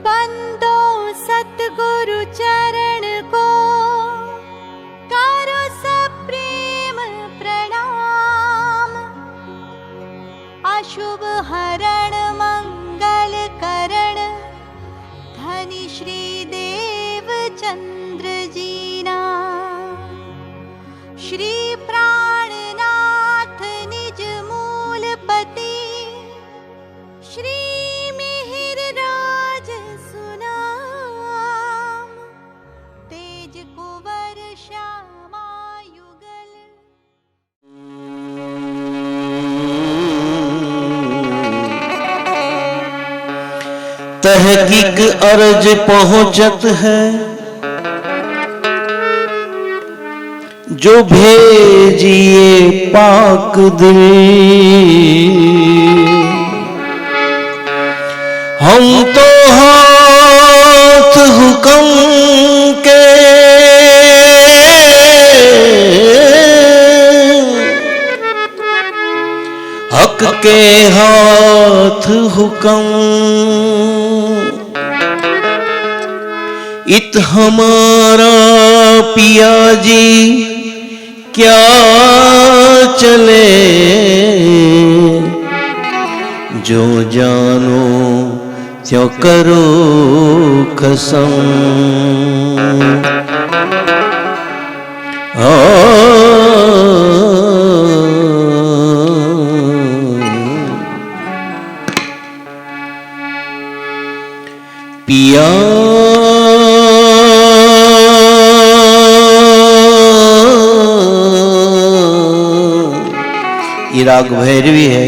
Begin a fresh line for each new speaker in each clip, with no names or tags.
बंदो सतगुरु चरण को करो सप्रेम प्रणाम। अशुभ हरण मंगल करण धनी श्री देव चंद्र जीना। श्री प्राणनाथ निज मूलपति श्री मिहिर राज सुनाम। तेज कुंवर श्यामा युगल।
तहकीक अर्ज पहुंचत है जो भेजिए पाक दिल। हम तो हाथ हुक्म के हक के हाथ हुक्म। इत हमारा पिया जी क्या चले जो जानो त्यों करो कसम। पिया ये राग भैरवी है,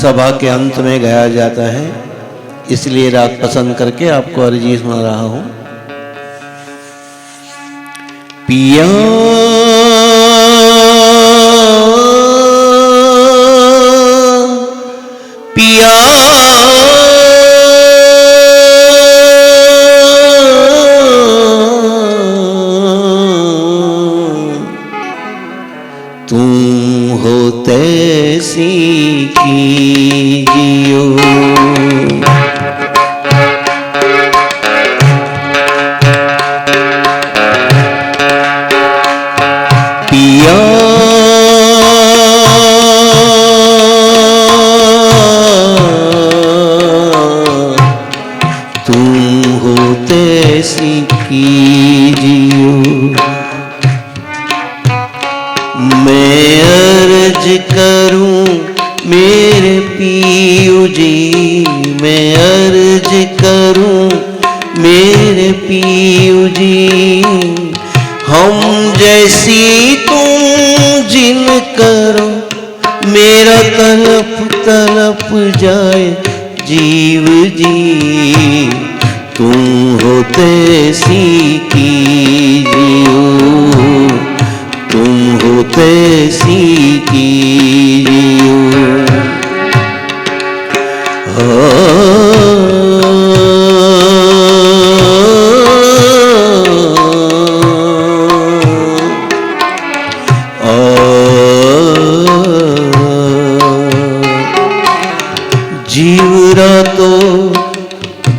सभा के अंत में गाया जाता है, इसलिए राग पसंद करके आपको अर्जी सुना रहा हूं। पिया पिया तैसी कीजियो। पिया तुम हो तैसी कीजियो। मैं अर्ज करूं मेरे पियू जी, मैं अर्ज करूं मेरे पियू जी। हम जैसी तुम जिन करो मेरा तलप तलप जाए जीव जी। तुम हो तैसी कीजियो, तुम हो तैसी कीजियो। जीवरा तो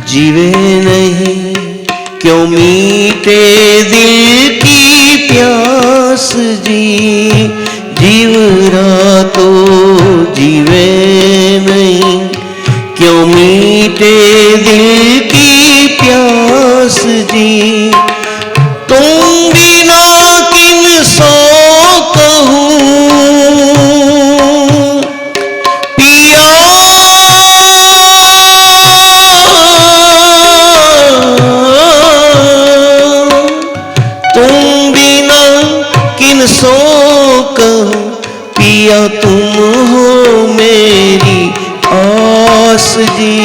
जीवे नहीं क्यों मीटे दिल की प्यास जी। जीवरा तो जीवे नहीं क्यों मीटे दिल की प्यास जी। तुम बिना किन सो कहूँ पिया। तुम बिना किन सो कहूँ पिया। तुम हो मेरी आस जी।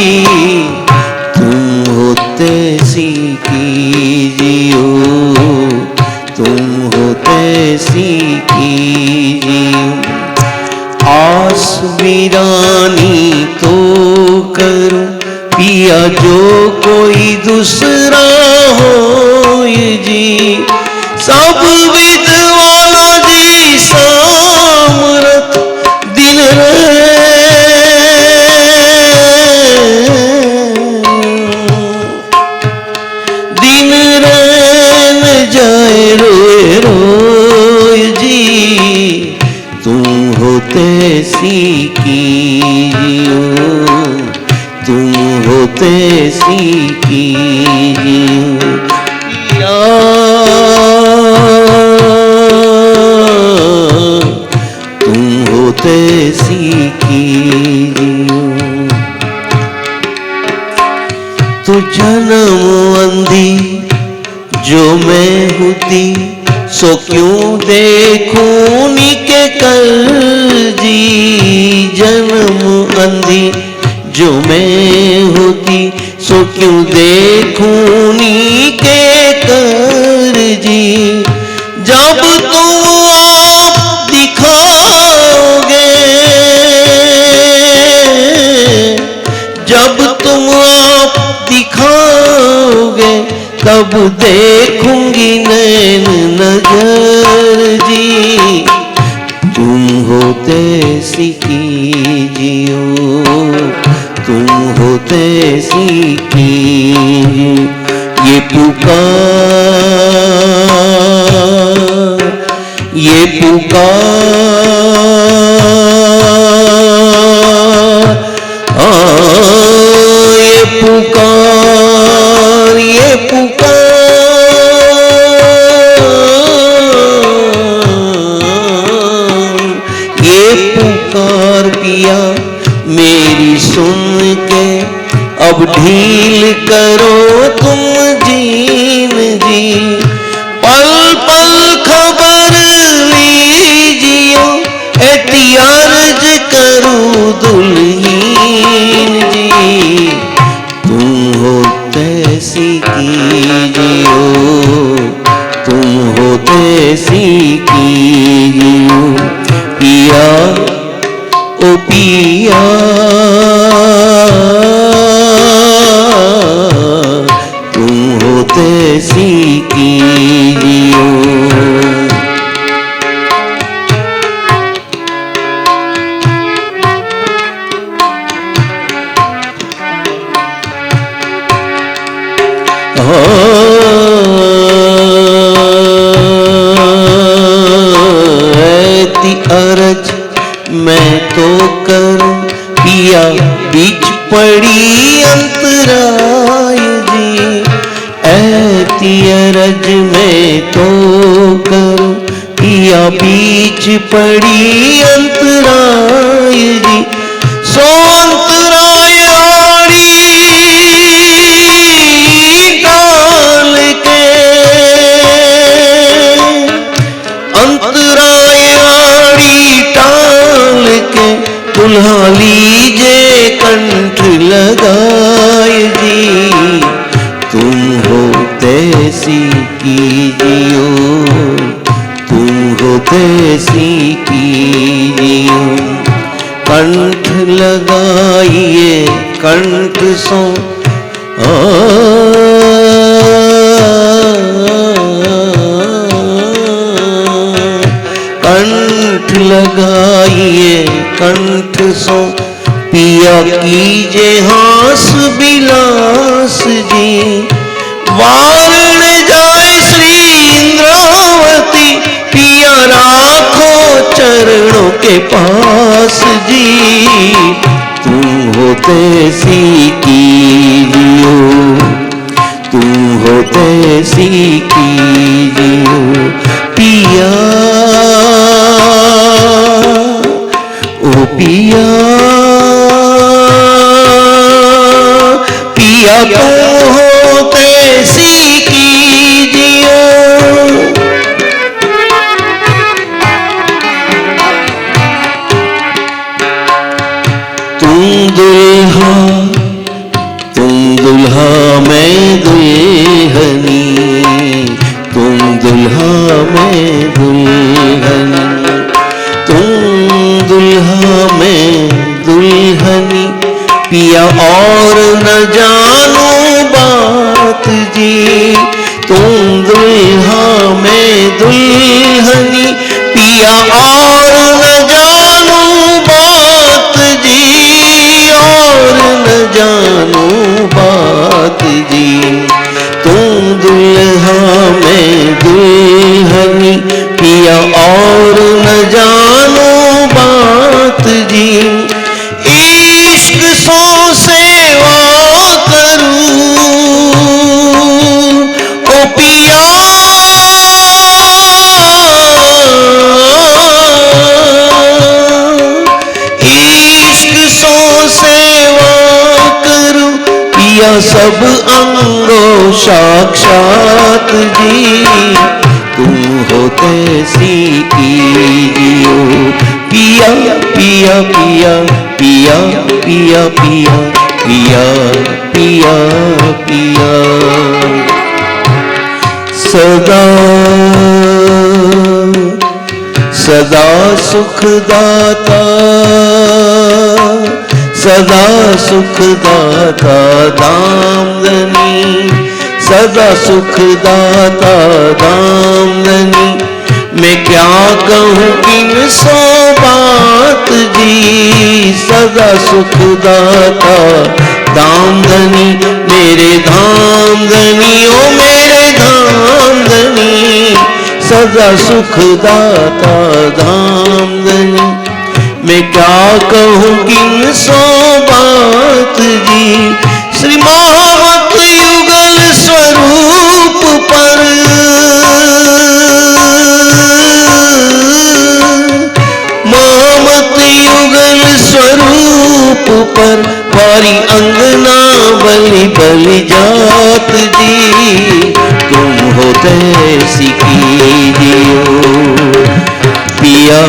तुम हो तैसी कीजियो, तुम हो तैसी कीजियो। आस वीरानी तो करूं पिया जो कोई दूसरा हो जी। सब विद्वाना जी सामरथ दिन रहे। कीजियो, तुम होते कीजियो पिया, तुम होते कीजियो। तो जन्म अंधी जो मैं होती, सो क्यों देखूं के कर जी। जन्म अंधी जो मैं होती, सो क्यों देखूं के कर जी। जब तुम आप दिखाओगे, जब तुम आप दिखाओगे, तब देखूंगी नैन नजर जी। तुम होते कीजियो, तुम होते कीजियो। ये पुकार, ये पुकार, ये पुकार, ये पुकार, ये पुकार पिया मेरी सुन के, अब ढील करो तुम जीन जी। पल पल खबर लीजियो, एतियारज करूं दुल्हीन जी। तुम होते कीजियो, तुम होते कीजियो पिया, ओ पिया, तुम होते कीजियो। ऐती अरज मैं तो करूं पिया, बीच पड़ी अंतराय जी। ऐती अरज मैं तो करूं पिया, बीच पड़ी अंतराय जी। सो अंतराय आड़ी डाल के, अंतराय आड़ी टाल के, दुल्हा लीजे कंठ लगाए जी। तुम होते कीजियो, तुम होते कीजियो। कंठ लगाइए कंठ सो, कंठ लगाइए कंठ सो, पिया कीजे हास विलास जी। वारण जाए श्री इंद्रावती, पिया राखो चरणों के पास जी। तुम होते कीजियो, तुम होते कीजियो पिया, ओ पिया, पिया तुम होते कीजियो। तुम दुल्हा मैं दुल्हनी, तुम दुल्हा मैं दुल्हनी, तुम दुल्हा मैं दुल्हनी। पिया और न जानू बात जी, तुम दुल्हा मैं दुल्हनी। पिया और न जानू बात जी, और न जानू बात जी। तुम दुल्हा मैं दुल्हनी, पिया और न जानू बात जी। इश्क सो सेवा करूं ओ पिया, इश्क सो सेवा करूं पिया सब अंगो साक्षात जी, तुम होते सी कीजियो पिया पिया पिया पिया पिया पिया पिया पिया पिया। सदा सदा सुखदाता, सदा सुखदाता दामदनी, सदा सुखदाता दामदनी। मैं क्या कहूँ किन सो बात जी, सदा सुखदाता दामदनी, मेरे धामदनी ओ मेरे धामदनी, सदा सुखदाता धामदनी। मैं क्या कहूँ किन सो बात जी, श्री महामत युगल स्वरूप पर, महामत युगल स्वरूप पर, वारी अंगना बलि बलि जात जी, तुम होते सी कीजियो पिया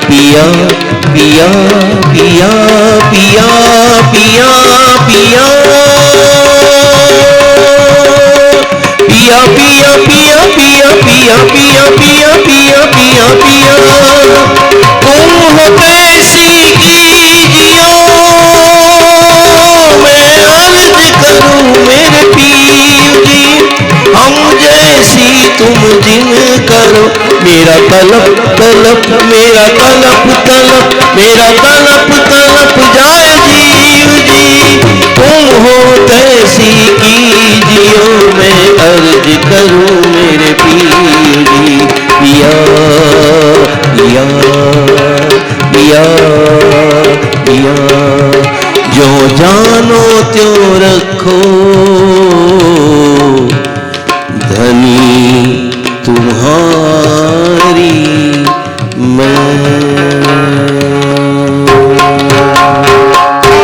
पिया पिया पिया पिया पिया पिया पिया पिया पिया पिया पिया पिया पिया पिया पिया पिया। तुम होते सी कीजियो, मैं अर्ज करूं मेरे पीर जी, हम जैसी तुम जिन करो, मेरा तलब तलब मेरा तलब तलब मेरा तलब तलब जाए जीव जी, तुम हो तैसी कीजियो, मैं अर्ज करूं मेरे पीर जी पिया पिया पिया पिया। जो जानो त्यों रखो